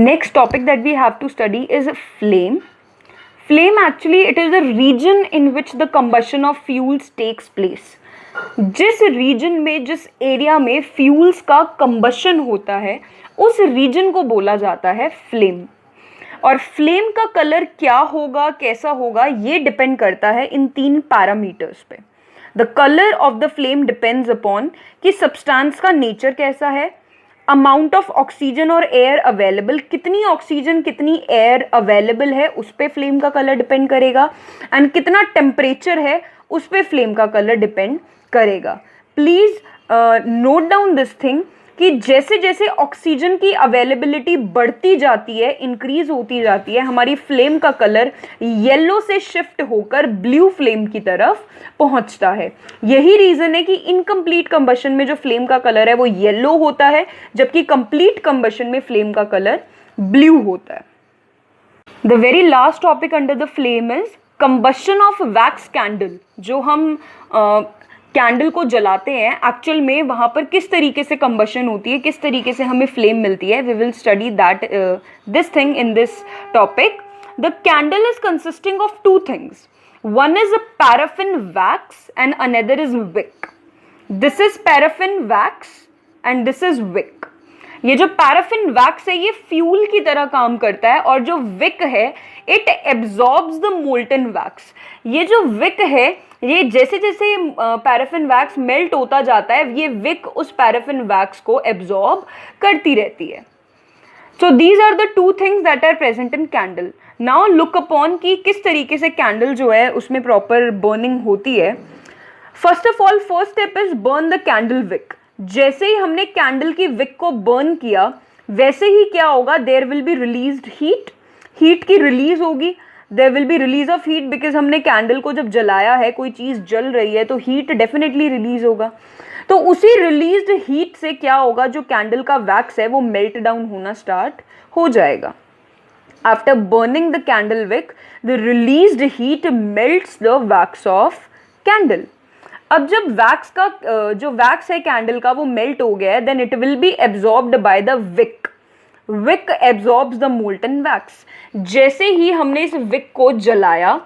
Next topic that we have to study is flame. Flame actually it is a region in which the combustion of fuels takes place. जिस reason में जिस area में fuels का combustion होता है उस reason को बोला जाता है फ्लेम. और फ्लेम का कलर क्या होगा कैसा होगा ये डिपेंड करता है इन 3 पैरामीटर्स पे. The colour of the flame depends upon कि सब्सटेंस का नेचर कैसा है, अमाउंट ऑफ ऑक्सीजन और एयर अवेलेबल, कितनी ऑक्सीजन कितनी एयर अवेलेबल है उस पे फ्लेम का कलर डिपेंड करेगा, एंड कितना टेम्परेचर है उस पे फ्लेम का कलर डिपेंड करेगा. Please note down this thing कि जैसे जैसे ऑक्सीजन की अवेलेबिलिटी बढ़ती जाती है, इंक्रीज होती जाती है, हमारी फ्लेम का कलर येलो से शिफ्ट होकर ब्लू फ्लेम की तरफ पहुंचता है. यही रीजन है कि इनकम्प्लीट कंबशन में जो फ्लेम का कलर है वो येलो होता है, जबकि कंप्लीट कंबशन में फ्लेम का कलर ब्लू होता है. The very last topic under the flame is combustion of wax candle. जो हम कैंडल को जलाते हैं एक्चुअल में वहाँ पर किस तरीके से कंबशन होती है, किस तरीके से हमें फ्लेम मिलती है. We will study that this thing in this topic. The candle is consisting of 2 थिंग्स. One is a paraffin wax and another is wick. This is paraffin wax and this is wick. ये जो paraffin wax है ये fuel की तरह काम करता है, और जो विक है it absorbs the molten wax. ये जो विक है ये जैसे जैसे पैराफिन वैक्स मेल्ट होता जाता है ये विक उस पैराफिन वैक्स को एब्जॉर्ब करती रहती है. So these are the 2 things that are present in candle. Now look upon कि किस तरीके से कैंडल जो है उसमें प्रॉपर बर्निंग होती है. First of all first step is burn the candle wick. जैसे ही हमने कैंडल की विक को बर्न किया वैसे ही क्या होगा, there will be released heat. Heat की रिलीज होगी, there will be release of heat, because हमने कैंडल को जब जलाया है, कोई चीज़ जल रही है तो हीट डेफिनेटली रिलीज होगा. तो उसी रिलीज्ड हीट से क्या होगा, जो कैंडल का वैक्स है वो मेल्ट डाउन होना स्टार्ट हो जाएगा. After burning the candle wick the released heat melts the wax of candle. अब जब वैक्स का जो वैक्स है कैंडल का वो मेल्ट हो गया है, then it will be absorbed by the wick. Wick absorbs the molten wax. जैसे ही हमने इस विक को जलाया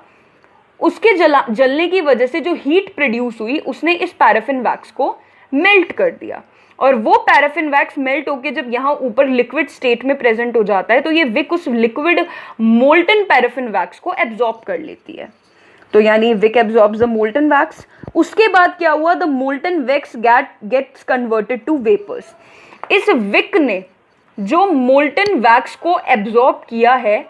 उसके जलने की वजह से जो हीट प्रोड्यूस हुई उसने इस पैराफिन वैक्स को मेल्ट कर दिया, और वो पैराफिन वैक्स मेल्ट होके जब यहाँ ऊपर लिक्विड स्टेट में प्रेजेंट हो जाता है तो ये विक उस लिक्विड मोल्टन पैराफिन वैक्स को एब्जॉर्ब कर लेती है. तो यानी wick absorbs the molten wax. उसके बाद क्या हुआ, the molten wax gets converted to vapours. इस विक ने जो मोल्टन वैक्स को एब्जॉर्ब किया है,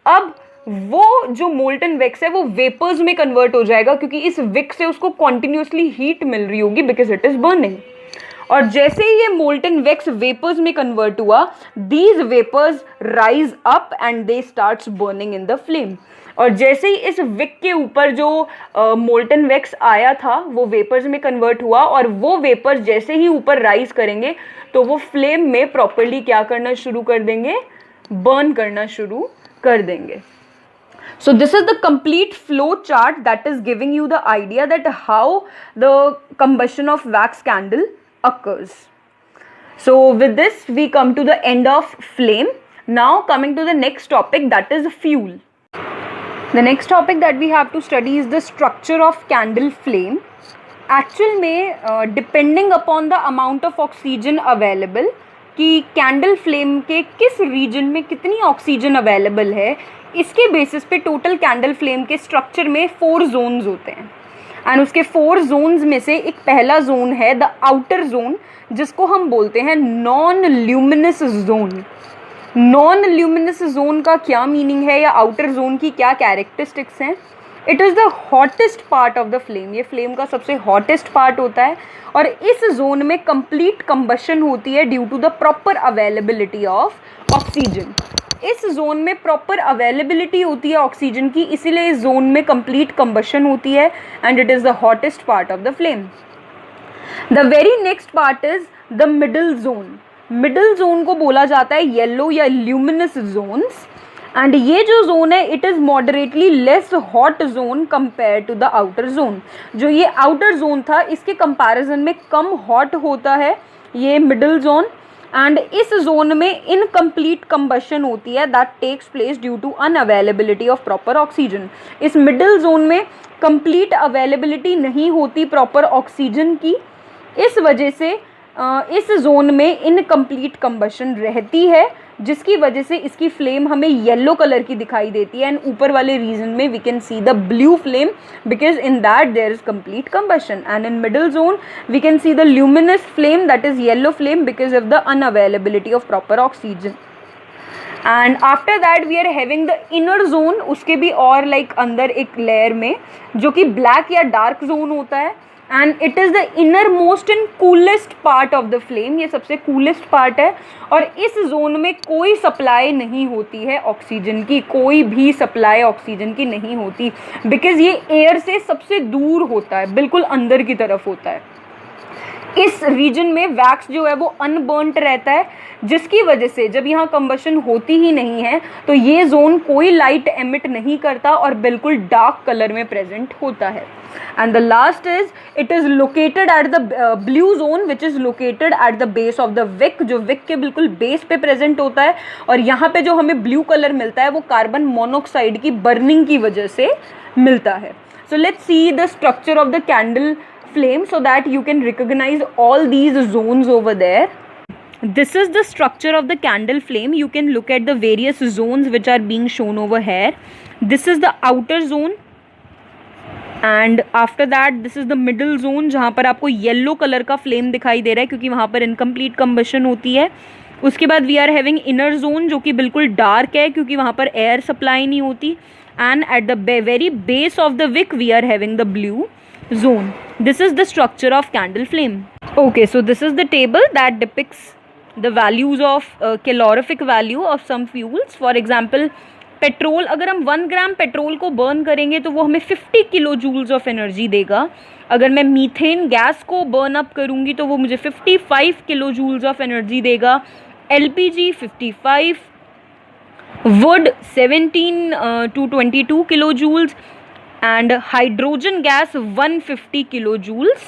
अब वो जो मोल्टन वैक्स है वो वेपर्स में कन्वर्ट हो जाएगा, क्योंकि इस विक से उसको कॉन्टिन्यूसली हीट मिल रही होगी बिकॉज इट इज बर्निंग. और जैसे ही ये मोल्टन वैक्स वेपर्स में कन्वर्ट हुआ, these vapours rise up and they starts burning in the flame. और जैसे ही इस विक के ऊपर जो मोल्टन वैक्स आया था वो वेपर्स में कन्वर्ट हुआ, और वो वेपर्स जैसे ही ऊपर राइज करेंगे तो वो फ्लेम में प्रॉपरली क्या करना शुरू कर देंगे, बर्न करना शुरू कर देंगे. So this is the complete flow chart that is giving you the idea that how the combustion of wax candle occurs. So with this we come to the end of flame. Now coming to the next topic, that is fuel. The next topic that we have to study is the structure of candle flame. Actual में depending upon the amount of oxygen available कि candle flame के किस reason में कितनी oxygen available है, इसके basis पे total candle flame के स्ट्रक्चर में 4 जोन्स होते हैं. एंड उसके 4 जोन्स में से एक पहला जोन है द आउटर जोन, जिसको हम बोलते हैं non luminous zone. Non luminous zone का क्या मीनिंग है या आउटर जोन की क्या कैरेक्टरिस्टिक्स हैं. It is the hottest part of the flame. ये फ्लेम का सबसे हॉटेस्ट पार्ट होता है, और इस जोन में कंप्लीट कंबशन होती है due to the proper availability of oxygen. इस जोन में प्रॉपर अवेलेबिलिटी होती है ऑक्सीजन की, इसीलिए इस जोन में कंप्लीट कंबशन होती है, and it is the hottest part of the flame. The very next part is the middle zone. Middle zone को बोला जाता है येलो या ल्यूमिनस जोन्स, एंड ये जो जोन है it is moderately less hot zone compare to the outer zone. जो ये आउटर जोन था इसके कंपैरिजन में कम हॉट होता है ये मिडल जोन, एंड इस जोन में इनकम्प्लीट कंबशन होती है that takes place due to unavailability of proper oxygen. इस मिडिल जोन में कंप्लीट अवेलेबिलिटी नहीं होती प्रॉपर ऑक्सीजन की, इस वजह से इस जोन में इनकम्प्लीट कंबशन रहती है, जिसकी वजह से इसकी फ्लेम हमें येलो कलर की दिखाई देती है। एंड ऊपर वाले रीजन में we can see the blue flame because in that there is complete combustion, and in middle zone we can see the luminous flame that is yellow flame because of the unavailability of proper oxygen. And after that we are having the inner zone, उसके भी और like अंदर एक layer में, जो कि black या dark zone होता है, and it is the inner most and coolest part of the flame. ये सबसे कूलेस्ट पार्ट है, और इस जोन में कोई सप्लाई नहीं होती है ऑक्सीजन की, कोई भी सप्लाई ऑक्सीजन की नहीं होती, बिकॉज ये एयर से सबसे दूर होता है, बिल्कुल अंदर की तरफ होता है। इस रीजन में वैक्स जो है वो अनबर्नट रहता है, जिसकी वजह से जब यहाँ कंबशन होती ही नहीं है तो ये जोन कोई लाइट एमिट नहीं करता और बिल्कुल डार्क कलर में प्रेजेंट होता है। And the last is it is located at the blue zone which is located at the base of the wick, जो विक के बिल्कुल बेस पे प्रेजेंट होता है, और यहाँ पे जो हमें ब्लू कलर मिलता है वो कार्बन मोनोऑक्साइड की बर्निंग की वजह से मिलता है। So let's see the structure of the candle flame so that you can recognize all these zones over there. This is the structure of the candle flame. You can look at the various zones which are being shown over here. This is the outer zone, and after that this is the middle zone जहाँ पर आपको yellow colour का flame दिखाई दे रहा है क्योंकि वहाँ पर इनकम्प्लीट कंबशन होती है। उसके बाद we are having inner zone जो कि बिल्कुल डार्क है क्योंकि वहाँ पर एयर सप्लाई नहीं होती, and at the very base of the wick we are having the blue zone. This is the structure of candle flame. Okay, so this is the table that depicts the values of calorific value of some fuels. For example, petrol, अगर हम 1 ग्राम petrol को burn करेंगे तो वो हमें 50 kilo joules of energy देगा। अगर मैं मीथेन गैस को बर्न अप करूँगी तो वो मुझे 55 किलो जूल्स ऑफ एनर्जी देगा। LPG 55, wood 17 to 22 kilo joules, and hydrogen gas 150 kilo joules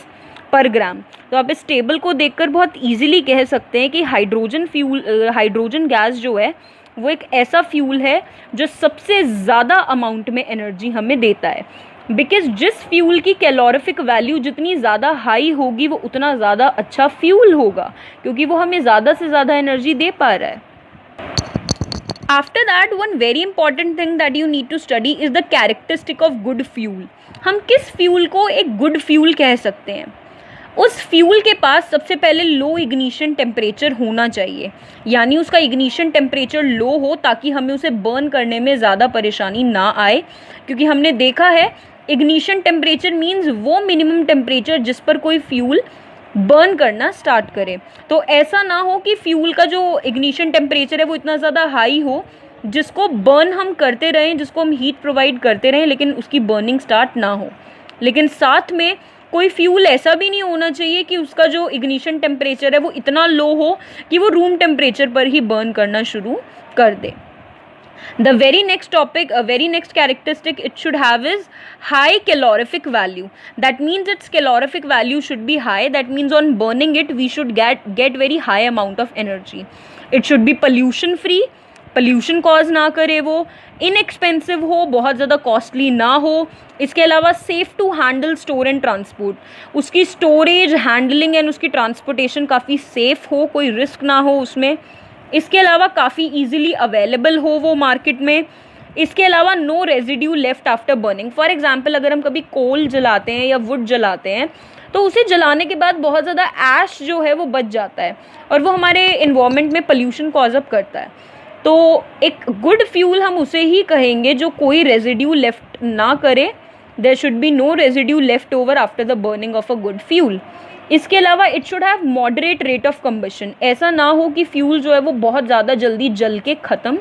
per gram. तो आप इस टेबल को देखकर बहुत इजीली कह सकते हैं कि हाइड्रोजन गैस जो है वो एक ऐसा फ्यूल है जो सबसे ज़्यादा अमाउंट में एनर्जी हमें देता है, बिकॉज जिस फ्यूल की कैलोरिफिक वैल्यू जितनी ज़्यादा हाई होगी वो उतना ज़्यादा अच्छा फ्यूल होगा, क्योंकि वो हमें ज़्यादा से ज़्यादा एनर्जी दे पा रहा है। After that, one very important thing that you need to study is the characteristic of good fuel. हम किस फ्यूल को एक गुड फ्यूल कह सकते हैं? उस फ्यूल के पास सबसे पहले लो इग्निशन टेम्परेचर होना चाहिए, यानी उसका इग्निशन टेम्परेचर लो हो ताकि हमें उसे बर्न करने में ज़्यादा परेशानी ना आए, क्योंकि हमने देखा है इग्निशन टेम्परेचर मीन्स वो मिनिमम टेम्परेचर जिस पर कोई फ्यूल बर्न करना स्टार्ट करे। तो ऐसा ना हो कि फ्यूल का जो इग्निशन टेम्परेचर है वो इतना ज़्यादा हाई हो जिसको बर्न हम करते रहें, जिसको हम हीट प्रोवाइड करते रहें, लेकिन उसकी बर्निंग स्टार्ट ना हो। लेकिन साथ में कोई फ्यूल ऐसा भी नहीं होना चाहिए कि उसका जो इग्निशन टेम्परेचर है वो इतना लो हो कि वो रूम टेम्परेचर पर ही बर्न करना शुरू कर दे। The very next topic, a very next characteristic it should have is high calorific value. That means its calorific value should be high. That means on burning it we should get very high amount of energy. It should be pollution free. Pollution cause ना करे वो, inexpensive हो, बहुत ज़्यादा costly ना हो। इसके अलावा safe to handle, store and transport. उसकी storage, handling and उसकी transportation काफ़ी safe हो, कोई risk ना हो उसमें। इसके अलावा काफ़ी ईजिली अवेलेबल हो वो मार्केट में। इसके अलावा no residue left after burning. For example अगर हम कभी कोल जलाते हैं या वुड जलाते हैं तो उसे जलाने के बाद बहुत ज़्यादा ऐश जो है वो बच जाता है और वो हमारे इन्वायरमेंट में पोल्यूशन कॉज अप करता है। तो एक गुड फ्यूल हम उसे ही कहेंगे जो कोई रेजिड्यू लेफ्ट ना करे। There should be no residue left over after the burning of a good fuel. इसके अलावा it should have moderate rate of combustion. ऐसा ना हो कि फ्यूल जो है वो बहुत ज़्यादा जल्दी जल के ख़त्म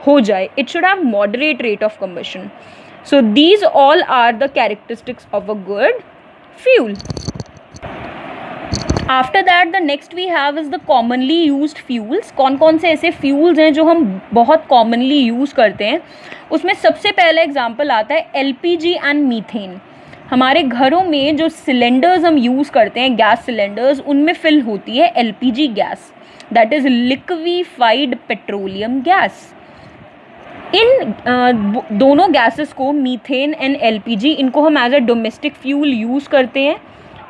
हो जाए। It should have moderate rate of combustion. So these all are the characteristics of a good fuel. After that the next we have is the commonly used fuels. कौन कौन से ऐसे फ्यूल्स हैं जो हम बहुत कॉमनली यूज़ करते हैं? उसमें सबसे पहला एग्जाम्पल आता है LPG एंड मीथेन। हमारे घरों में जो सिलेंडर्स हम यूज़ करते हैं, गैस सिलेंडर्स, उनमें फिल होती है LPG gas. that is liquefied petroleum gas. इन दोनों गैसेस को, मीथेन एंड एलपीजी, इनको हम as a domestic fuel use करते हैं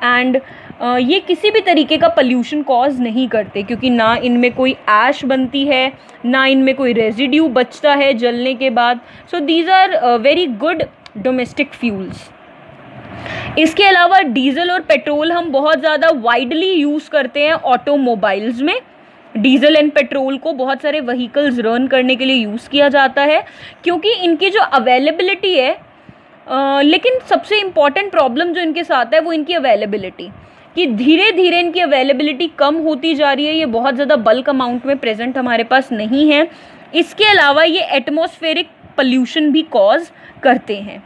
एंड ये किसी भी तरीके का पोल्यूशन कॉज नहीं करते, क्योंकि ना इनमें कोई ऐश बनती है, ना इनमें कोई रेजिड्यू बचता है जलने के बाद. So these are very good domestic fuels. इसके अलावा डीजल और पेट्रोल हम बहुत ज़्यादा वाइडली यूज़ करते हैं ऑटोमोबाइल्स में. डीजल एंड पेट्रोल को बहुत सारे व्हीकल्स रन करने के लिए यूज़ किया जाता है, क्योंकि इनकी जो अवेलेबिलिटी है, लेकिन सबसे इम्पॉर्टेंट प्रॉब्लम जो इनके साथ है वो इनकी अवेलेबिलिटी, कि धीरे धीरे इनकी अवेलेबिलिटी कम होती जा रही है. ये बहुत ज़्यादा बल्क अमाउंट में प्रेजेंट हमारे पास नहीं है. इसके अलावा ये एटमॉस्फेरिक पोल्यूशन भी कॉज करते हैं.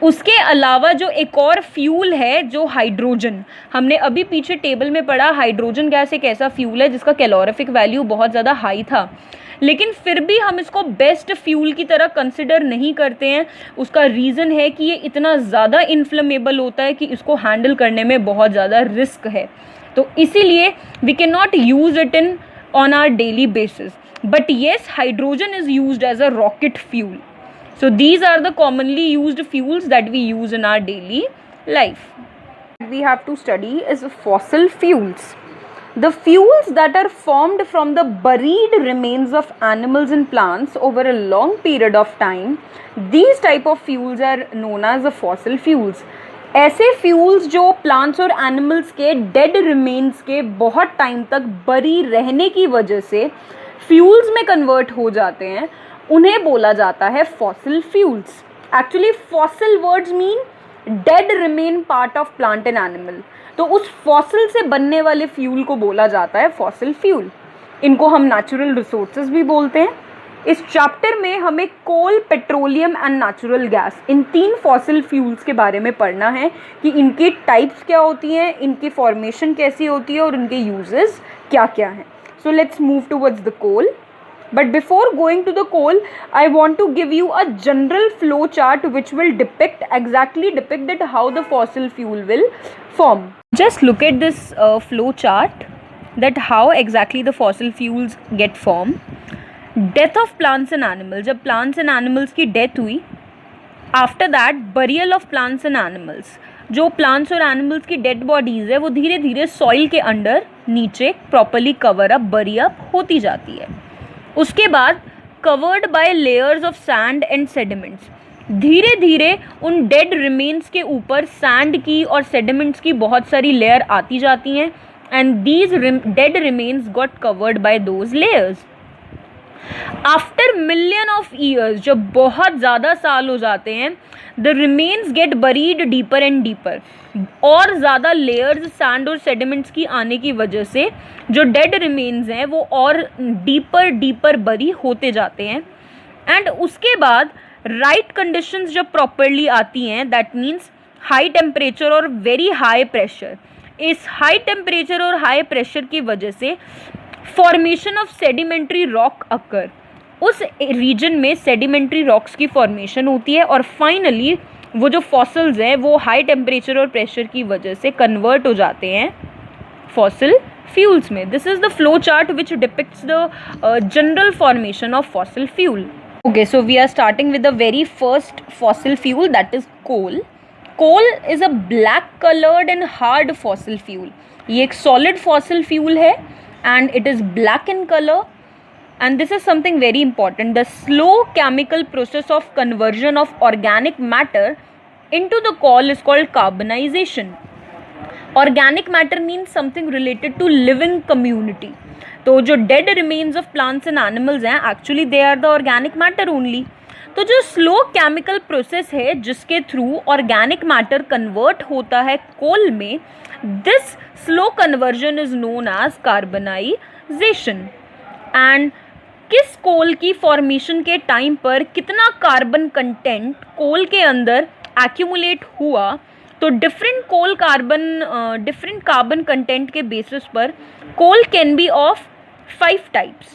उसके अलावा जो एक और फ्यूल है, जो हाइड्रोजन, हमने अभी पीछे टेबल में पढ़ा, हाइड्रोजन गैस एक ऐसा फ्यूल है जिसका कैलोरिफिक वैल्यू बहुत ज़्यादा हाई था, लेकिन फिर भी हम इसको बेस्ट फ्यूल की तरह कंसिडर नहीं करते हैं. उसका रीज़न है कि ये इतना ज़्यादा इन्फ्लेमेबल होता है कि इसको हैंडल करने में बहुत ज़्यादा रिस्क है. तो इसीलिए we can not use it in on our daily basis. But yes, hydrogen is used as a rocket fuel. So these are the commonly used fuels that we use in our daily life. We have to study is fossil fuels. The fuels that are formed from the buried remains of animals and plants over a long period of time, these type of fuels are known as the fossil fuels. ऐसे fuels जो plants और animals के dead remains के बहुत time तक बरी रहने की वजह से फ्यूल्स में कन्वर्ट हो जाते हैं, उन्हें बोला जाता है fossil fuels. Actually fossil words mean dead remain part of plant and animal. तो उस फॉसिल से बनने वाले फ्यूल को बोला जाता है फॉसिल फ्यूल. इनको हम नेचुरल रिसोर्सेज भी बोलते हैं. इस चैप्टर में हमें coal, petroleum and natural gas, इन 3 फॉसिल फ्यूल्स के बारे में पढ़ना है कि इनकी टाइप्स क्या होती हैं, इनकी फॉर्मेशन कैसी होती है और इनके यूजेस क्या क्या हैं. So let's move towards the coal. But before going to the coal, I want to give you a general flow chart which will depict that how the fossil fuel will form. Just look at this flow chart, that how exactly the fossil fuels get formed. Death of plants and animals. जब plants and animals की death हुई, after that burial of plants and animals. जो plants और animals की dead bodies है वो धीरे धीरे soil के अंदर नीचे properly cover up, bury up होती जाती है. उसके बाद covered by layers of sand and sediments, धीरे धीरे उन डेड रिमेन्स के ऊपर सैंड की और सेडिमेंट्स की बहुत सारी लेयर आती जाती हैं and these dead remains got covered by those layers. After million of years, जब बहुत ज़्यादा साल हो जाते हैं, the remains get buried deeper and deeper. और ज़्यादा लेयर्स सैंड और सेडिमेंट्स की आने की वजह से जो डेड रिमेन्स हैं वो और डीपर डीपर बरी होते जाते हैं. एंड उसके बाद राइट कंडीशंस जब प्रॉपरली आती हैं, दैट मीन्स हाई टेम्परेचर और वेरी हाई प्रेशर. इस हाई टेम्परेचर और हाई प्रेशर की वजह से फॉर्मेशन ऑफ सेडिमेंट्री रॉक अकर, उस रीजन में सेडिमेंट्री रॉक्स की फॉर्मेशन होती है और फाइनली वो जो फॉसिल्स हैं वो हाई टेम्परेचर और प्रेशर की वजह से कन्वर्ट हो जाते हैं फॉसिल फ्यूल्स में. This is the flow chart which depicts the general formation of fossil fuel. Okay, so we are starting with the very first fossil fuel, that is coal. Coal is a black colored and hard fossil fuel. ये एक solid fossil fuel है and it is black in color, and this is something very important. The slow chemical process of conversion of organic matter into the coal is called carbonization. Organic matter means something related to living community. तो जो dead remains of plants and animals हैं, actually they are the organic matter only. तो जो slow chemical process है जिसके through organic matter convert होता है coal में, this slow conversion is known as carbonisation. And किस कोल की फॉर्मेशन के टाइम पर कितना कार्बन कंटेंट कोल के अंदर एक्यूमुलेट हुआ, तो डिफरेंट कार्बन कंटेंट के बेसिस पर coal can be of 5 types.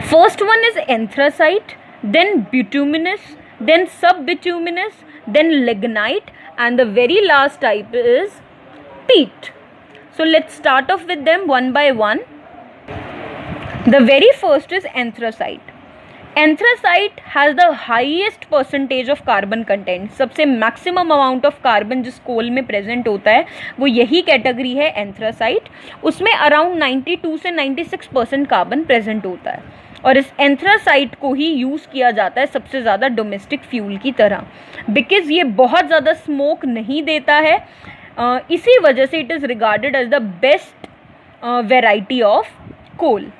First one is anthracite, then bituminous, then subbituminous, then lignite, and the very last type is peat. So let's start off with them one by one. The very first is anthracite. Anthracite has the highest percentage of carbon content. सबसे maximum amount of carbon जिस कोल में present होता है वो यही category है anthracite. उसमें around 92 से 96% कार्बन present होता है और इस एंथ्रासाइट को ही यूज़ किया जाता है सबसे ज़्यादा डोमेस्टिक फ्यूल की तरह, बिकॉज ये बहुत ज़्यादा स्मोक नहीं देता है. इसी वजह से it is regarded as the best variety of coal.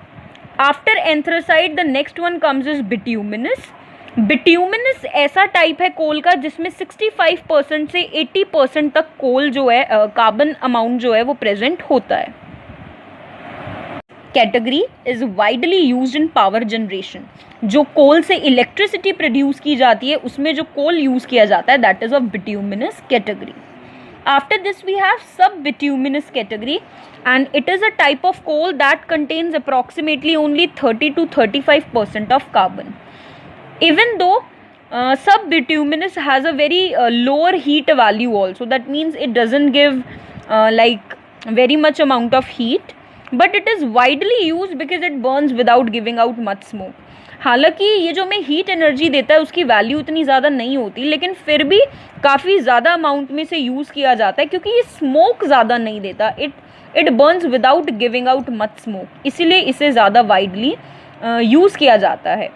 After anthracite the next one comes is bituminous. Bituminous ऐसा टाइप है कोल का जिसमें 65% से 80% तक कोल जो है कार्बन अमाउंट जो है वो प्रेजेंट होता है. Category is widely used in power generation. जो कोल से इलेक्ट्रिसिटी प्रोड्यूस की जाती है उसमें जो कोल यूज किया जाता है that is of bituminous category. After this we have sub-bituminous category and it is a type of coal that contains approximately only 30 to 35% of carbon. Even though sub-bituminous has a very lower heat value also, that means it doesn't give like very much amount of heat, but it is widely used because it burns without giving out much smoke. हालांकि ये जो हमें heat energy देता है उसकी value इतनी ज़्यादा नहीं होती, लेकिन फिर भी काफ़ी ज़्यादा अमाउंट में से यूज़ किया जाता है क्योंकि ये स्मोक ज़्यादा नहीं देता. It burns without giving out much smoke, इसीलिए इसे ज़्यादा वाइडली यूज़ किया जाता है.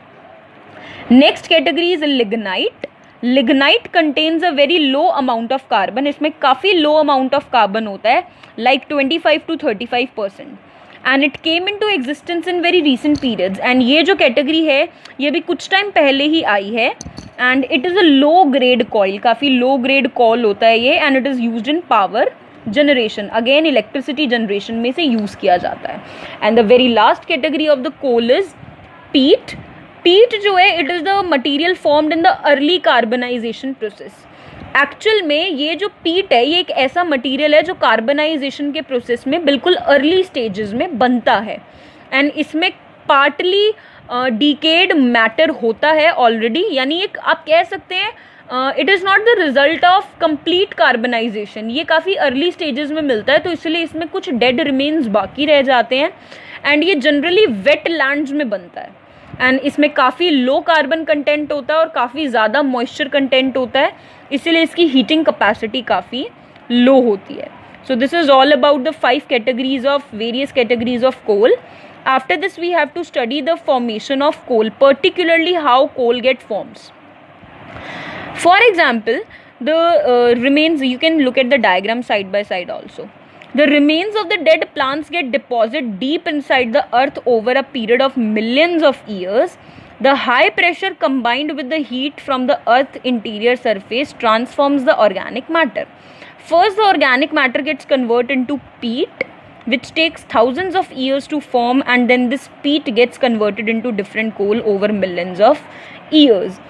Next category is lignite. Lignite contains a very low amount of carbon. इसमें काफ़ी लो अमाउंट ऑफ कार्बन होता है, like 25 to 35%. And it came into existence in very recent periods. एंड ये जो कैटेगरी है ये भी कुछ टाइम पहले ही आई है. And it is a low grade coal, काफ़ी लो ग्रेड कॉल होता है ये. And it is used in power generation, again electricity generation में से यूज़ किया जाता है. And the very last category of the coal is peat. Peat जो है it is the material formed in the early carbonisation process. Actual में ये जो पीट है ये एक ऐसा मटेरियल है जो कार्बनाइजेशन के प्रोसेस में बिल्कुल अर्ली स्टेजेस में बनता है. एंड इसमें पार्टली डिकेड मैटर होता है ऑलरेडी, यानी एक आप कह सकते हैं it is not the result of complete carbonisation. ये काफ़ी अर्ली स्टेजेस में मिलता है तो इसलिए इसमें कुछ डेड रिमेन्स बाकी रह जाते हैं. एंड ये जनरली वेट लैंड्स में बनता है. एंड इसमें काफ़ी लो कार्बन कंटेंट होता है और काफ़ी ज़्यादा मॉइस्चर कंटेंट होता है, इसीलिए इसकी हीटिंग कैपेसिटी काफ़ी लो होती है. So this is all about the 5 categories of various categories of coal. After this we have to study the formation of coal, particularly how coal get forms. For example the remains, you can look at the diagram side by side also. The remains of the dead plants get deposited deep inside the earth over a period of millions of years. The high pressure combined with the heat from the earth's interior surface transforms the organic matter. First, the organic matter gets converted into peat, which takes thousands of years to form, and then this peat gets converted into different coal over millions of years.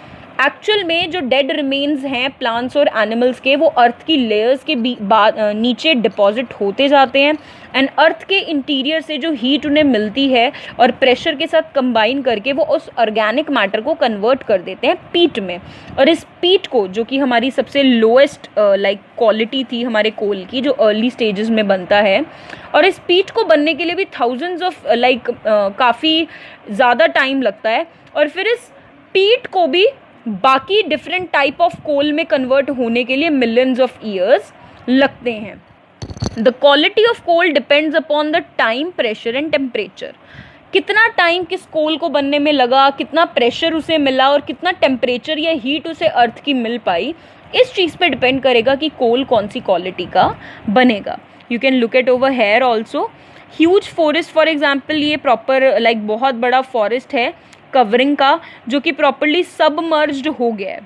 Actual में जो dead remains हैं plants और animals के, वो अर्थ की layers के नीचे deposit होते जाते हैं. एंड अर्थ के इंटीरियर से जो हीट उन्हें मिलती है और प्रेशर के साथ कंबाइन करके वो उस ऑर्गेनिक मैटर को कन्वर्ट कर देते हैं पीट में. और इस पीट को, जो कि हमारी सबसे लोएस्ट क्वालिटी थी हमारे कोल की, जो अर्ली स्टेजेस में बनता है, और इस पीट को बनने के लिए भी थाउजेंड्स ऑफ काफ़ी ज़्यादा टाइम लगता है. और फिर इस पीट को भी बाकी डिफरेंट टाइप ऑफ कोल में कन्वर्ट होने के लिए मिलियंस ऑफ ईयर्स लगते हैं. The quality of coal depends upon the time, pressure and temperature. कितना टाइम किस कोल को बनने में लगा, कितना प्रेशर उसे मिला और कितना टेम्परेचर या हीट उसे अर्थ की मिल पाई, इस चीज़ पे डिपेंड करेगा कि कोल कौन सी क्वालिटी का बनेगा. You can look eight over here also. Huge forest for example, ये प्रॉपर बहुत बड़ा फॉरेस्ट है कवरिंग का, जो कि प्रॉपरली सबमर्ज्ड हो गया है.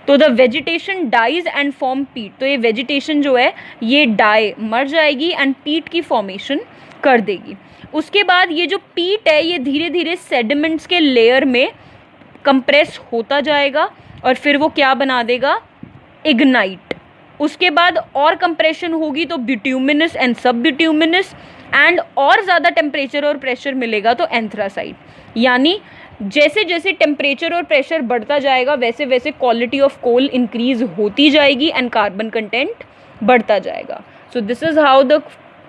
तो the vegetation dies and form peat. तो ये वेजिटेशन जो है ये डाई मर जाएगी एंड पीट की फॉर्मेशन कर देगी. उसके बाद ये जो पीट है ये धीरे धीरे सेडिमेंट्स के लेयर में कंप्रेस होता जाएगा और फिर वो क्या बना देगा, इग्नाइट. उसके बाद और कंप्रेशन होगी तो बिट्यूमिनस एंड सब बिट्यूमिनस, एंड और ज़्यादा टेम्परेचर और प्रेशर मिलेगा तो एंथ्रासाइट. यानी जैसे जैसे टेम्परेचर और प्रेशर बढ़ता जाएगा वैसे वैसे क्वालिटी ऑफ कोल इंक्रीज होती जाएगी एंड कार्बन कंटेंट बढ़ता जाएगा. So this is how the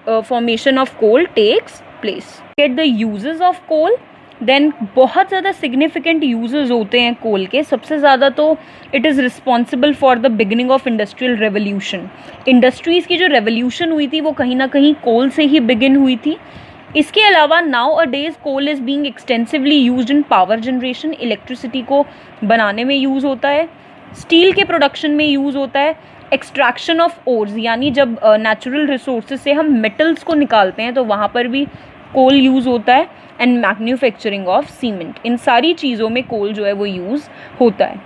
formation of coal takes place. Get the uses of coal. Then बहुत ज़्यादा सिग्निफिकेंट यूजेस होते हैं कोल के. सबसे ज़्यादा तो it is responsible for the beginning of industrial revolution. Industries की जो रेवोल्यूशन हुई थी वो कहीं ना कहीं कोल से ही बिगिन हुई थी. इसके अलावा nowadays coal is being extensively used in power generation. Electricity को बनाने में यूज़ होता है. स्टील के प्रोडक्शन में यूज़ होता है. एक्सट्रैक्शन ऑफ ओर्स, यानी जब नेचुरल रिसोर्सेज से हम मेटल्स को निकालते हैं तो वहाँ पर भी कोल यूज़ होता है. एंड मैन्युफैक्चरिंग ऑफ सीमेंट, इन सारी चीज़ों में कोल जो है वो यूज़ होता है.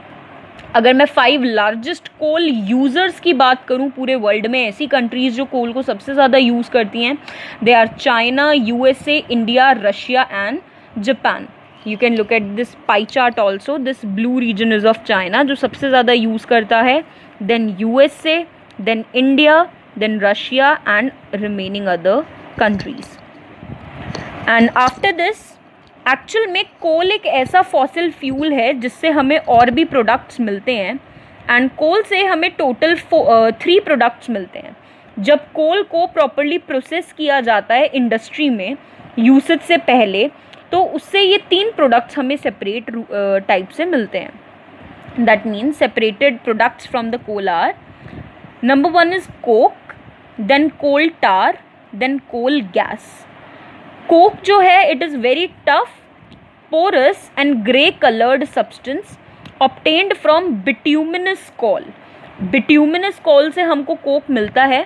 अगर मैं 5 लार्जेस्ट कोल यूज़र्स की बात करूं पूरे वर्ल्ड में, ऐसी कंट्रीज़ जो कोल को सबसे ज़्यादा यूज़ करती हैं, they are China, USA, India, Russia and Japan. You can look at this pie chart also. This blue region is of China जो सबसे ज़्यादा यूज़ करता है, then USA, then India, then Russia and remaining other countries. And after this actual में coal एक ऐसा fossil fuel है जिससे हमें और भी प्रोडक्ट्स मिलते हैं. एंड कोल से हमें टोटल 3 प्रोडक्ट्स मिलते हैं. जब कोल को प्रॉपरली प्रोसेस किया जाता है इंडस्ट्री में यूसेज से पहले, तो उससे ये 3 प्रोडक्ट्स हमें सेपरेट टाइप से मिलते हैं. That means separated products from the coal are, number 1 is coke, then coal tar, then coal gas. Coke जो है it is very tough, porous and grey coloured substance obtained from bituminous coal. Bituminous coal से हमको Coke मिलता है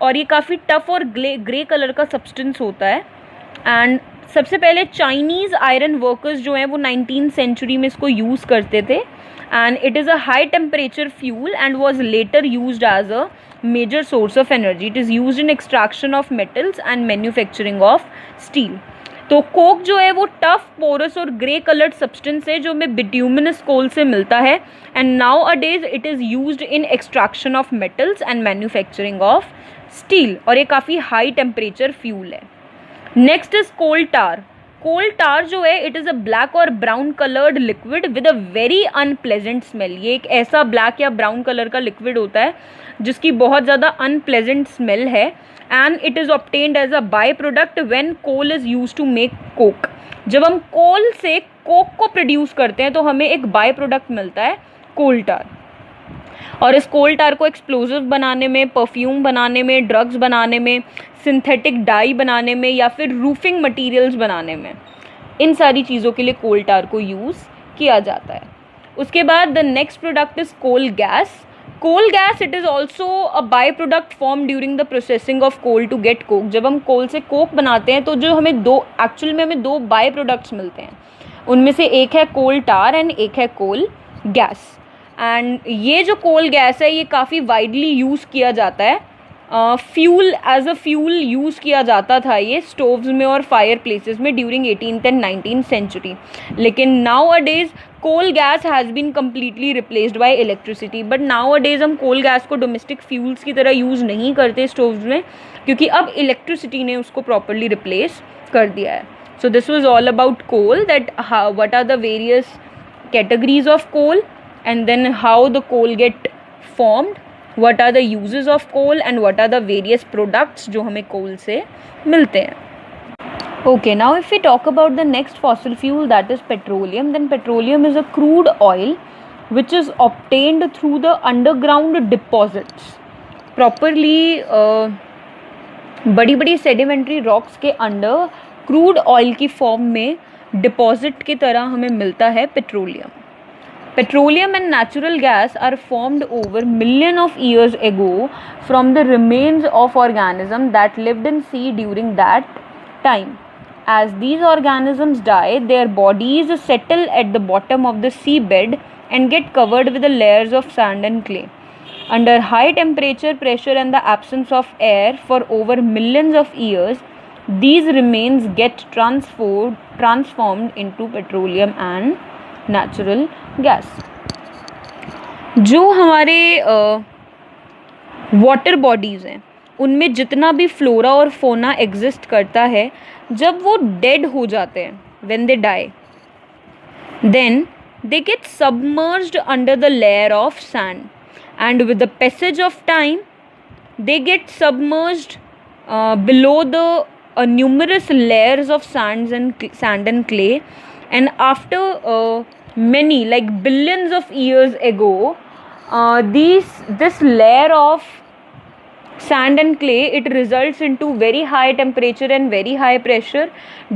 और ये काफ़ी tough और ग्रे कलर का सब्सटेंस होता है. एंड सबसे पहले चाइनीज़ आयरन वर्कर्स जो हैं वो 19th सेंचुरी में इसको यूज़ करते थे. And it is a high temperature fuel and was later used as a major source of energy. It is used in extraction of metals and manufacturing of steel. तो Coke जो है वो tough, porous और grey coloured substance है जो हमें bituminous कोल से मिलता है. And now a days it is used in extraction of metals and manufacturing of steel, और ये काफ़ी हाई टेम्परेचर फ्यूल है. नेक्स्ट इज कोल टार. कोल टार जो है इट इज़ अ ब्लैक और brown coloured liquid with a very unpleasant smell. ये एक ऐसा ब्लैक या ब्राउन कलर का लिक्विड होता है जिसकी बहुत ज़्यादा अनप्लेजेंट स्मेल है. And it is obtained as a by product when coal is used to make coke. जब हम कोल से कोक को प्रोड्यूस करते हैं तो हमें एक बाई प्रोडक्ट मिलता है कोल टार. और इस कोल टार को एक्सप्लोजिव बनाने में, परफ्यूम बनाने में, ड्रग्स बनाने में, सिंथेटिक डाई बनाने में या फिर रूफिंग मटेरियल्स बनाने में, इन सारी चीज़ों के लिए कोल टार को यूज़ किया जाता है. उसके बाद the next product is coal gas. Coal gas it is also a by product form during the processing of coal to get coke. जब हम कोल से कोक बनाते हैं तो जो हमें हमें दो बाई प्रोडक्ट्स मिलते हैं. उनमें से एक है कोल टार एंड एक है कोल गैस. एंड ये जो कोल गैस है ये काफ़ी वाइडली यूज़ किया जाता है. Fuel as a fuel use किया जाता था ये स्टोव्स में और फायर प्लेसेस में during 18th and 19th century. लेकिन nowadays coal gas has been completely replaced by electricity. But nowadays हम कोल गैस को डोमेस्टिक फ्यूल्स की तरह यूज़ नहीं करते स्टोव्स में, क्योंकि अब इलेक्ट्रिसिटी ने उसको प्रॉपरली रिप्लेस कर दिया है. So this was all about coal, that what are the various categories of coal and then how the coal get formed, what are the uses of coal and what are the various products जो हमें coal से मिलते हैं. Okay, now if we talk about the next fossil fuel, that is petroleum, then petroleum is a crude oil which is obtained through the underground deposits. Properly बड़ी बड़ी sedimentary rocks के under crude oil की form में deposit की तरह हमें मिलता है petroleum. Petroleum and natural gas are formed over millions of years ago from the remains of organisms that lived in sea during that time. As these organisms die, their bodies settle at the bottom of the seabed and get covered with the layers of sand and clay. Under high temperature, pressure and the absence of air for over millions of years, these remains get transformed into petroleum and natural gas. जो हमारे water bodies हैं उनमें जितना भी flora और फोना exist करता है, जब वो डेड हो जाते हैं, when they die, then they get submerged under the layer of sand and with the passage of time they get submerged below the numerous layers of sand and clay, and after many, like billions of years ago, this layer of sand and clay, it results into very high temperature and very high pressure,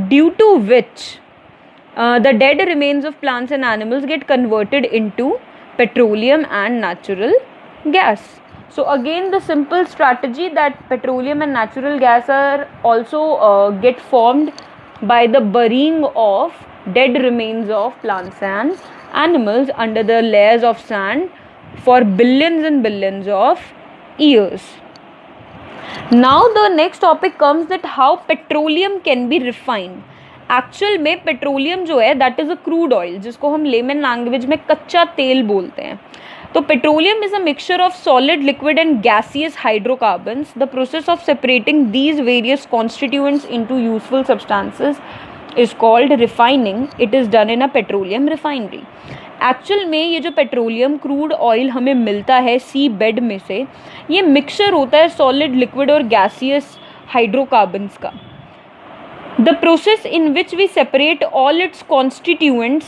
due to which the dead remains of plants and animals get converted into petroleum and natural gas. So again, the simple strategy that petroleum and natural gas are also get formed by the burying of dead remains of plants and animals under the layers of sand for billions and billions of years. Now the next topic comes that how petroleum can be refined. Actual में petroleum जो है that is a crude oil, जिसको हम layman language में कच्चा तेल बोलते हैं. तो petroleum is a mixture of solid, liquid and gaseous hydrocarbons. The process of separating these various constituents into useful substances is called refining. It is done in a petroleum refinery. Actual में ये जो petroleum crude oil हमें मिलता है सी bed में से, ये mixture होता है सॉलिड, लिक्विड और गैसियस हाइड्रोकार्बन्स का. The process in which we separate all its constituents,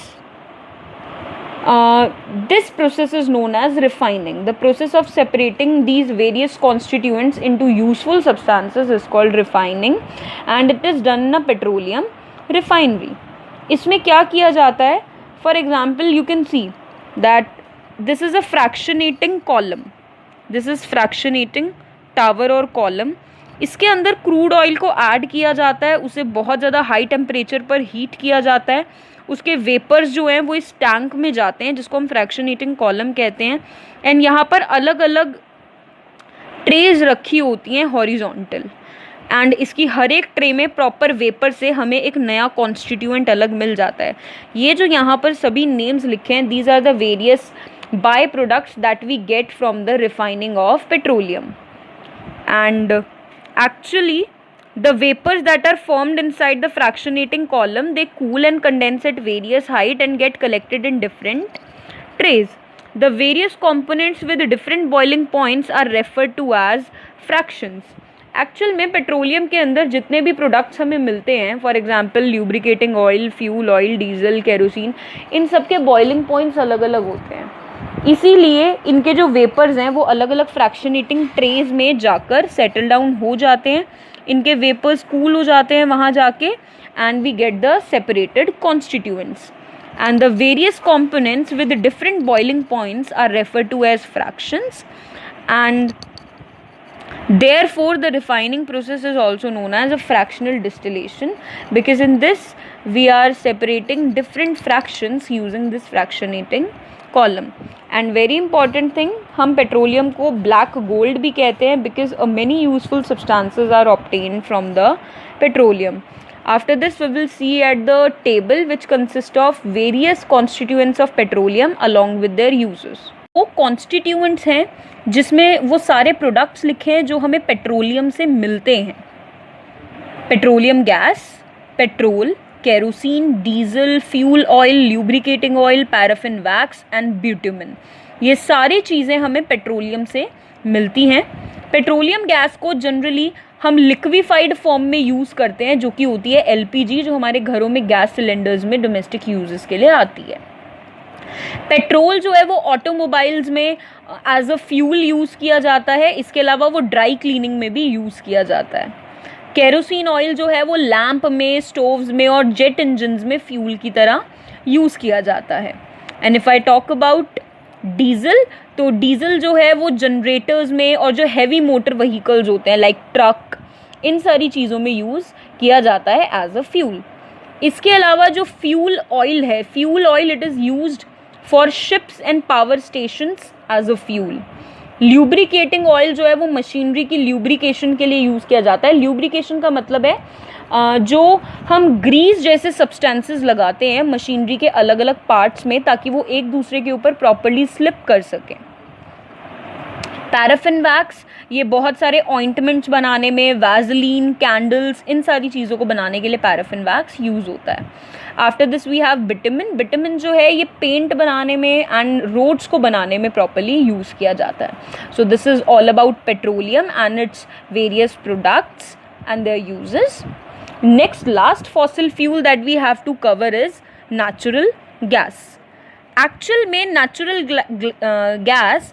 this process is known as refining. The process of separating these various constituents into useful substances is called refining, and it is done in a petroleum refinery. इसमें क्या किया जाता है? For example, you can see that this is a fractionating column. This is fractionating tower or column. इसके अंदर crude oil को add किया जाता है, उसे बहुत ज़्यादा हाई टेम्परेचर पर हीट किया जाता है. उसके वेपर्स जो हैं वो इस टैंक में जाते हैं, जिसको हम फ्रैक्शनेटिंग कॉलम कहते हैं. एंड यहाँ पर अलग अलग ट्रेज रखी होती हैं हॉरिजॉन्टल, एंड इसकी हर एक ट्रे में प्रॉपर वेपर से हमें एक नया कॉन्स्टिट्यूएंट अलग मिल जाता है. ये जो यहाँ पर सभी नेम्स लिखे हैं, these are the various by products that we get from the refining of petroleum. And actually, the vapors that are formed inside the fractionating column, they cool and condense at various height and get collected in different trays. The various components with different boiling points are referred to as fractions. Actual में petroleum के अंदर जितने भी products हमें मिलते हैं, for example lubricating oil, fuel oil, diesel, kerosene, इन सब के बॉइलिंग पॉइंट्स अलग अलग होते हैं. इसीलिए इनके जो वेपर्स हैं वो अलग अलग फ्रैक्शनेटिंग ट्रेज में जाकर सेटल डाउन हो जाते हैं. इनके वेपर्स कूल हो जाते हैं वहाँ जाके, and we get the separated constituents. And the various components with different boiling points are referred to as fractions, and therefore the refining process is also known as a fractional distillation, because in this we are separating different fractions using this fractionating column. And very important thing, हम petroleum को black gold भी कहते हैं, because many useful substances are obtained from the petroleum. After this we will see at the table which consists of various constituents of petroleum along with their uses. वो constituents हैं जिसमें वो सारे products लिखे हैं जो हमें पेट्रोलियम से मिलते हैं. Petroleum gas, petrol, kerosene, diesel, fuel oil, lubricating oil, paraffin wax and bitumen, ये सारी चीज़ें हमें पेट्रोलियम से मिलती हैं. पेट्रोलियम गैस को जनरली हम लिक्विफाइड फॉर्म में यूज़ करते हैं, जो कि होती है एलपीजी, जो हमारे घरों में गैस सिलेंडर्स में डोमेस्टिक यूजेस के लिए आती है. पेट्रोल जो है वो ऑटोमोबाइल्स में एज अ फ्यूल यूज़ किया जाता है. इसके अलावा वो ड्राई क्लीनिंग में भी यूज़ किया जाता है. केरोसिन ऑयल जो है वो लैंप में, स्टोव्स में और जेट इंजन्स में फ्यूल की तरह यूज़ किया जाता है. And if I talk about diesel, तो डीजल जो है वो जनरेटर्स में और जो हैवी मोटर व्हीकल्स होते हैं लाइक ट्रक, इन सारी चीज़ों में यूज़ किया जाता है एज अ फ्यूल. इसके अलावा जो फ्यूल ऑयल है, fuel oil it is used for ships and power stations as a fuel. Lubricating oil जो है वो मशीनरी की ल्यूब्रिकेशन के लिए यूज़ किया जाता है. ल्यूब्रिकेशन का मतलब है जो हम ग्रीस जैसे सब्सटेंसेस लगाते हैं मशीनरी के अलग अलग पार्ट्स में, ताकि वो एक दूसरे के ऊपर प्रॉपर्ली स्लिप कर सकें. पैराफिन वैक्स, ये बहुत सारे ऑइंटमेंट्स बनाने में, वैजलीन, कैंडल्स, इन सारी चीज़ों को बनाने के लिए पैराफिन वैक्स यूज़ होता है. After this we have bitumen. Bitumen जो है ये पेंट बनाने में एंड रोड्स को बनाने में प्रॉपर्ली यूज़ किया जाता है. So this is all about petroleum and its various products and their uses. Next, last fossil fuel that we have to cover is natural gas. Actual में natural gas,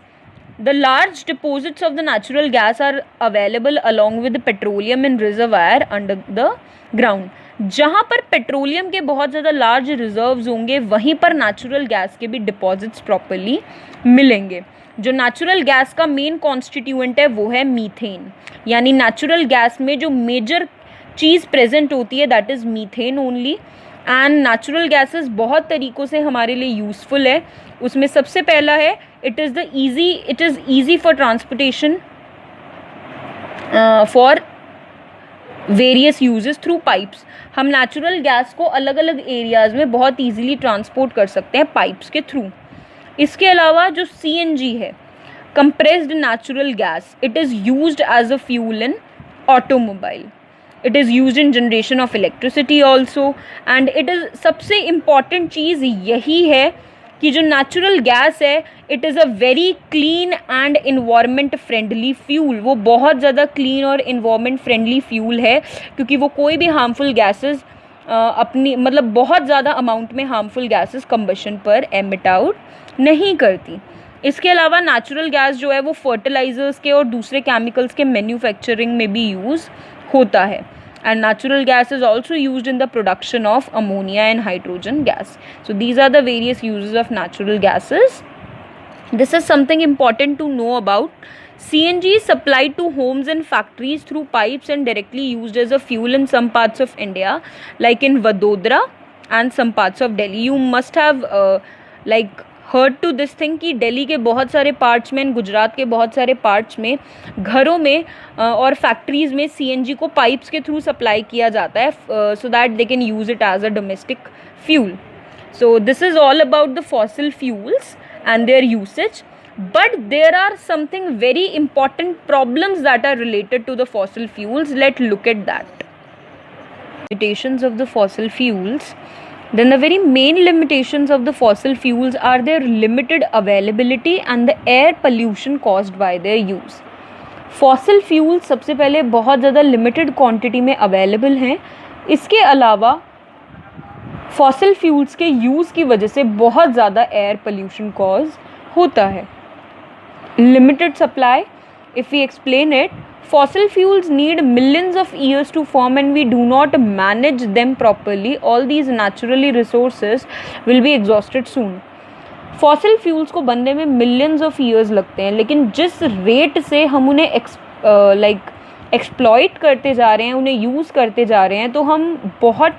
the large deposits of the natural gas are available along with the petroleum in reservoir under the ground. जहाँ पर petroleum के बहुत ज़्यादा large reserves होंगे वहीं पर natural gas के भी डिपॉजिट्स प्रॉपर्ली मिलेंगे. जो नेचुरल गैस का मेन कॉन्स्टिट्यूएंट है वो है मीथेन. यानी नेचुरल गैस में जो मेजर चीज़ प्रेजेंट होती है that is methane only. And natural gases बहुत तरीक़ों से हमारे लिए यूज़फुल है. उसमें सबसे पहला है it is easy for transportation for various uses through pipes. हम नेचुरल गैस को अलग अलग एरियाज़ में बहुत ईजीली ट्रांसपोर्ट कर सकते हैं पाइप्स के थ्रू. इसके अलावा जो CNG है, compressed natural gas, it is used as a fuel in automobile. It is used in generation of electricity also. And it is सबसे इम्पॉर्टेंट चीज़ यही है कि जो नेचुरल गैस है it is a very clean and environment friendly fuel. वो बहुत ज़्यादा क्लीन और इन्वायरमेंट फ्रेंडली फ्यूल है क्योंकि वो कोई भी हार्मफुल गैसेस अपनी मतलब बहुत ज़्यादा अमाउंट में हार्मफुल गैसेस कंबशन पर एमिट आउट नहीं करती. इसके अलावा नेचुरल गैस जो है वो फर्टिलाइजर्स के और दूसरे केमिकल्स के मैन्युफैक्चरिंग में भी यूज़ होता है. And natural gas is also used in the production of ammonia and hydrogen gas. So these are the various uses of natural gases. This is something important to know about. CNG is supplied to homes and factories through pipes and directly used as a fuel in some parts of India, like in Vadodara and some parts of Delhi. You must have heard to this thing कि दिल्ली के बहुत सारे parts में, गुजरात के बहुत सारे parts में, घरों में और फैक्ट्रीज़ में CNG को पाइप्स के थ्रू सप्लाई किया जाता है so that they can use it as a domestic fuel. So this is all about the fossil fuels and their usage. But there are something very important problems that are related to the fossil fuels. Let's look at that. Limitations of the fossil fuels. Then the very main limitations of the fossil fuels are their limited availability and the air pollution caused by their use. Fossil fuels सबसे पहले बहुत ज़्यादा limited quantity में available हैं. इसके अलावा fossil fuels के use की वजह से बहुत ज़्यादा air pollution cause होता है. Limited supply, if we explain it, fossil fuels need millions of years to form and we do not manage them properly. All these naturally resources will be exhausted soon. Fossil fuels को बनने में millions of years लगते हैं, लेकिन जिस rate से हम उन्हें एक्सप्लॉइट करते जा रहे हैं, उन्हें यूज़ करते जा रहे हैं, तो हम बहुत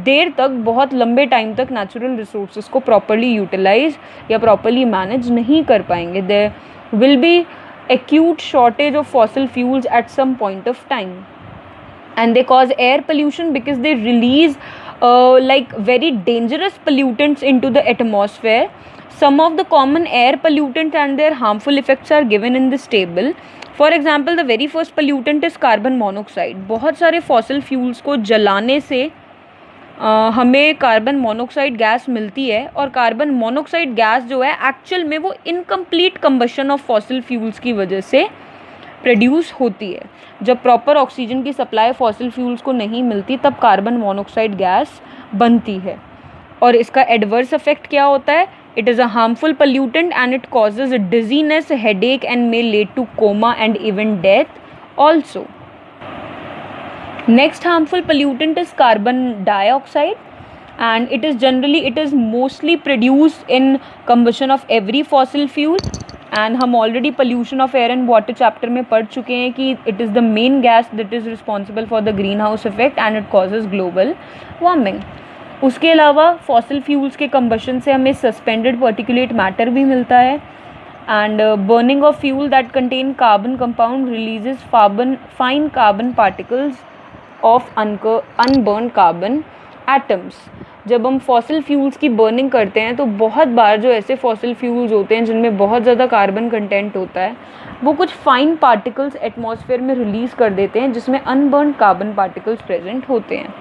देर तक, बहुत लंबे टाइम तक नेचुरल रिसोर्सेज को प्रॉपरली यूटिलाइज या प्रॉपरली मैनेज नहीं कर पाएंगे. There will be acute shortage of fossil fuels at some point of time, and they cause air pollution because they release very dangerous pollutants into the atmosphere. Some of the common air pollutants and their harmful effects are given in this table. For example, the very first pollutant is carbon monoxide. बहुत सारे fossil fuels को जलाने से हमें carbon monoxide gas मिलती है, और carbon monoxide gas जो है एक्चुअल में वो incomplete combustion of fossil fuels की वजह से प्रोड्यूस होती है. जब प्रॉपर ऑक्सीजन की सप्लाई फॉसिल फ्यूल्स को नहीं मिलती तब कार्बन मोनोक्साइड गैस बनती है. और इसका एडवर्स इफेक्ट क्या होता है? It is a harmful pollutant and it causes dizziness, headache and may lead two comma and even death also. Next harmful pollutant is carbon dioxide, and it is mostly produced in combustion of every fossil fuel. And हम already pollution of air and water chapter में पढ़ चुके हैं कि it is the main gas that is responsible for the greenhouse effect and it causes global warming. उसके अलावा fossil fuels के combustion से हमें suspended particulate matter भी मिलता है. And burning of fuel that contain carbon compound releases fine carbon particles of unburned carbon atoms. जब हम फॉसिल फ्यूल्स की बर्निंग करते हैं तो बहुत बार जो ऐसे फॉसिल फ्यूल्स होते हैं जिनमें बहुत ज़्यादा कार्बन कंटेंट होता है, वो कुछ फाइन पार्टिकल्स एटमॉस्फेयर में रिलीज़ कर देते हैं जिसमें अनबर्न्ड कार्बन पार्टिकल्स प्रेजेंट होते हैं.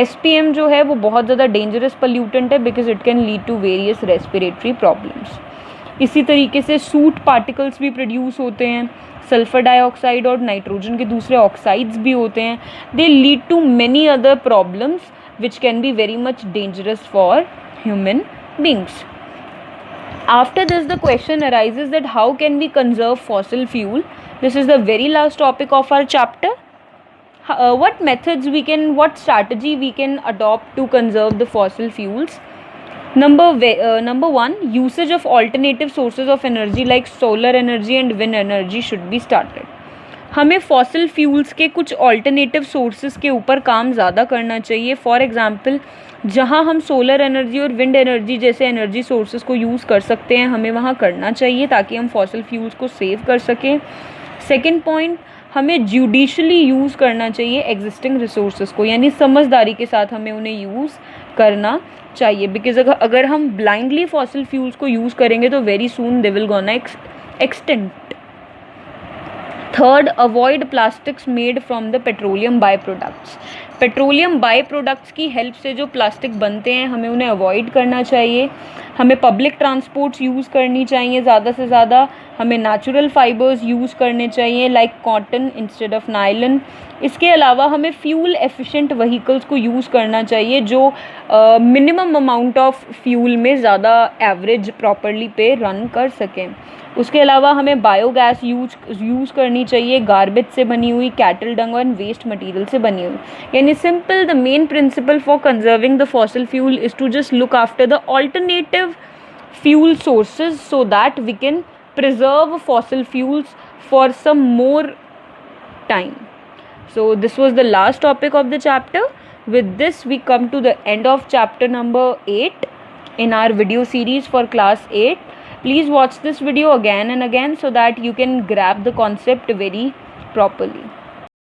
SPM जो है वो बहुत ज़्यादा डेंजरस पोल्यूटेंट है because it can lead to various respiratory problems. इसी तरीके से सूट पार्टिकल्स भी प्रोड्यूस होते हैं, सल्फर डाइऑक्साइड और नाइट्रोजन के दूसरे ऑक्साइड्स भी होते हैं. They lead to many other problems which can be very much dangerous for human beings. After this, the question arises that how can we conserve fossil fuel? This is the very last topic of our chapter. What methods what strategy we can adopt to conserve the fossil fuels? Number one, usage of alternative sources of energy like solar energy and wind energy should be started. हमें fossil fuels के कुछ alternative sources के ऊपर काम ज़्यादा करना चाहिए. For example, जहाँ हम सोलर एनर्जी और विंड एनर्जी जैसे एनर्जी सोर्सेज को यूज़ कर सकते हैं, हमें वहाँ करना चाहिए ताकि हम फॉसिल फ्यूल्स को सेव कर सकें. सेकेंड पॉइंट, हमें जुडिशली यूज़ करना चाहिए एग्जिस्टिंग रिसोर्सेज को, यानी समझदारी के साथ हमें उन्हें यूज़ करना चाहिए. बिकॉज अगर हम ब्लाइंडली फॉसिल फ्यूल्स को यूज़ करेंगे तो very soon they will gonna extent. Third, avoid plastics made from the petroleum by products. Petroleum by products की हेल्प से जो प्लास्टिक बनते हैं हमें उन्हें अवॉइड करना चाहिए. हमें पब्लिक ट्रांसपोर्ट्स यूज़ करनी चाहिए ज़्यादा से ज़्यादा. हमें नेचुरल फाइबर्स यूज़ करने चाहिए like cotton instead of nylon. इसके अलावा हमें फ्यूल एफिशिएंट व्हीकल्स को यूज़ करना चाहिए जो मिनिमम अमाउंट ऑफ फ्यूल में ज़्यादा एवरेज प्रॉपरली पे रन कर सकें. उसके अलावा हमें बायोगैस यूज़ करनी चाहिए, गार्बेज से बनी हुई, कैटल डंग और वेस्ट मटेरियल से बनी हुई. यानी simple, the main principle for conserving the fossil fuel is to just look after the alternative fuel sources so that we can preserve fossil fuels for some more time. So this was the last topic of the chapter. With this we come to the end of chapter number 8 in our video series for class 8. Please watch this video again and again so that you can grab the concept very properly.